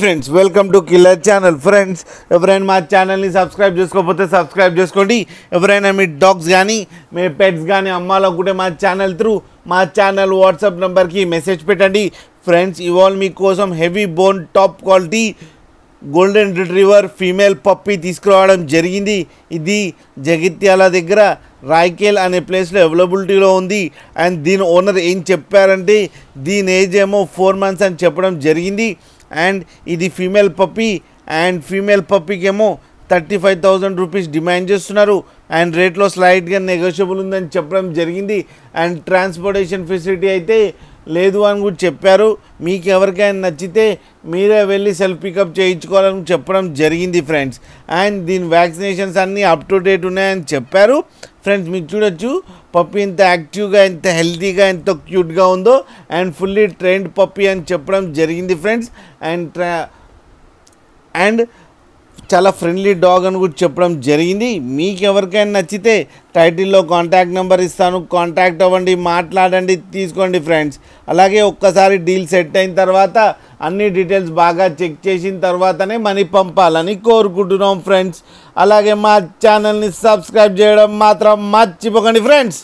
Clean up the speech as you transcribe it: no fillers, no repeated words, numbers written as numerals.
Friends welcome to killer channel. Friends ఎవరైనా మా ఛానల్ని సబ్స్క్రైబ్ చేసుకోకపోతే సబ్స్క్రైబ్ చేసుకోండి. ఎవరైనా మీ డాగ్స్ కానీ మీ పెట్స్ కానీ అమ్మాలనుకుంటే మా ఛానల్ త్రూ మా ఛానల్ వాట్సాప్ నెంబర్కి మెసేజ్ పెట్టండి. ఫ్రెండ్స్ ఇవాళ మీకోసం heavy bone top quality golden retriever female puppy తీసుకురావడం జరిగింది. ఇది జగిత్యాల దగ్గర రాయ్కేల్ అనే ప్లేస్లో అవైలబిలిటీలో ఉంది. అండ్ దీని ఓనర్ ఏం చెప్పారంటే దీని ఏజ్ ఏమో 4 months అని చెప్పడం జరిగింది. అండ్ ఇది ఫీమేల్ పప్పీ అండ్ ఫీమేల్ పప్పీకి ఏమో 35,000 రూపీస్ డిమాండ్ చేస్తున్నారు. అండ్ రేట్లో స్లైట్గా నెగోషియబుల్ ఉందని చెప్పడం జరిగింది. అండ్ ట్రాన్స్పోర్టేషన్ ఫెసిలిటీ అయితే లేదు అని కూడా చెప్పారు. మీకు ఎవరికైనా నచ్చితే మీరే వెళ్ళి సెల్ఫ్ పికప్ చేయించుకోవాలని చెప్పడం జరిగింది ఫ్రెండ్స్. అండ్ దీని వ్యాక్సినేషన్స్ అన్నీ అప్ టు డేట్ ఉన్నాయని చెప్పారు. ఫ్రెండ్స్ మీకు చూడొచ్చు పప్పీ ఎంత యాక్టివ్గా ఎంత హెల్తీగా ఎంత క్యూట్గా ఉందో. అండ్ ఫుల్లీ ట్రైన్డ్ పప్పీ అని చెప్పడం జరిగింది ఫ్రెండ్స్. అండ్ చాలా ఫ్రెండ్లీ డాగ్ అని కూడా చెప్పడం జరిగింది. మీకు ఎవరికైనా నచ్చితే టైటిల్లో కాంటాక్ట్ నెంబర్ ఇస్తాను, కాంటాక్ట్ అవ్వండి, మాట్లాడండి, తీసుకోండి ఫ్రెండ్స్. అలాగే ఒక్కసారి డీల్ సెట్ అయిన తర్వాత అన్ని డీటెయిల్స్ బాగా చెక్ చేసిన తర్వాతనే మనీ పంపాలని కోరుకుంటున్నాం ఫ్రెండ్స్. అలాగే మా ఛానల్ని సబ్స్క్రైబ్ చేయడం మాత్రం మర్చిపోకండి ఫ్రెండ్స్.